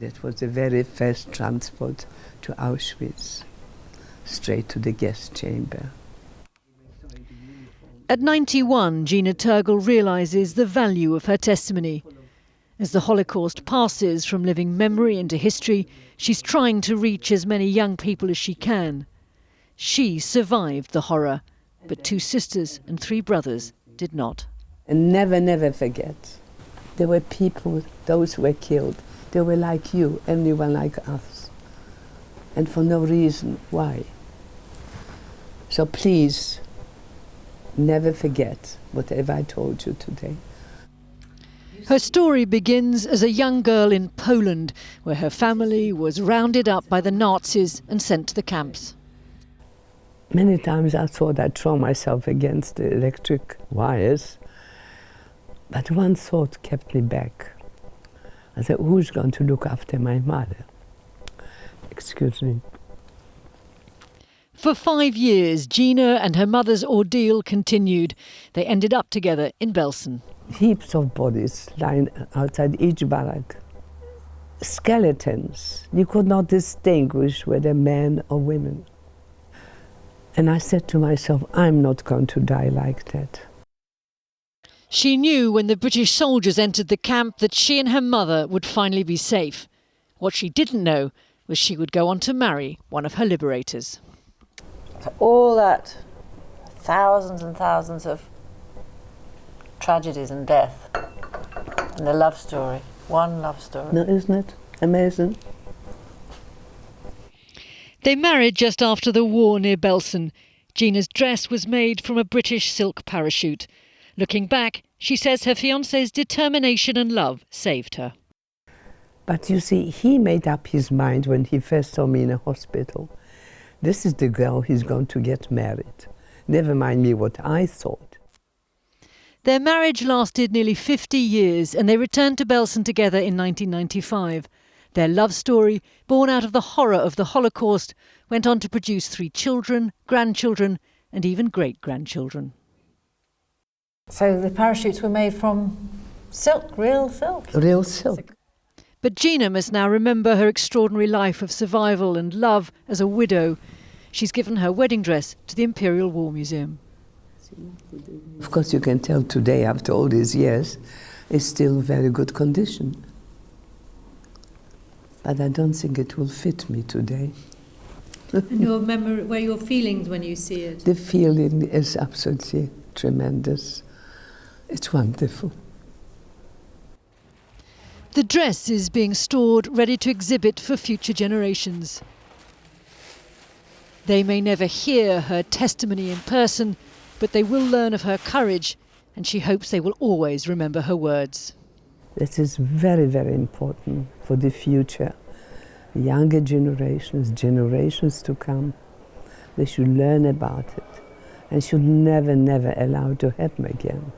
That was the very first transport to Auschwitz, straight to the gas chamber. At 91, Gina Turgel realises the value of her testimony. As the Holocaust passes from living memory into history, she's trying to reach as many young people as she can. She survived the horror, but 2 sisters and 3 brothers did not. And never, never forget, there were people, those who were killed, they were like you, everyone like us. And for no reason, why? So please, never forget whatever I told you today. Her story begins as a young girl in Poland, where her family was rounded up by the Nazis and sent to the camps. Many times I thought I'd throw myself against the electric wires, but one thought kept me back. I said, who's going to look after my mother? Excuse me. For 5 years, Gina and her mother's ordeal continued. They ended up together in Belsen. Heaps of bodies lying outside each barrack. Skeletons. You could not distinguish whether men or women. And I said to myself, I'm not going to die like that. She knew when the British soldiers entered the camp that she and her mother would finally be safe. What she didn't know was she would go on to marry one of her liberators. So all that, thousands and thousands of tragedies and death, and the love story, one love story. No, isn't it amazing? They married just after the war near Belsen. Gina's dress was made from a British silk parachute. Looking back, she says her fiancé's determination and love saved her. But you see, he made up his mind when he first saw me in a hospital. This is the girl he's going to get married. Never mind me what I thought. Their marriage lasted nearly 50 years and they returned to Belsen together in 1995. Their love story, born out of the horror of the Holocaust, went on to produce 3 children, grandchildren and even great-grandchildren. So the parachutes were made from silk, real silk? Real silk. But Gina must now remember her extraordinary life of survival and love as a widow. She's given her wedding dress to the Imperial War Museum. Of course, you can tell today, after all these years, it's still very good condition. But I don't think it will fit me today. And your memory, where your feelings when you see it? The feeling is absolutely tremendous. It's wonderful. The dress is being stored ready to exhibit for future generations. They may never hear her testimony in person, but they will learn of her courage, and she hopes they will always remember her words. This is very, very important for the future. Younger generations, generations to come, they should learn about it and should never, never allow it to happen again.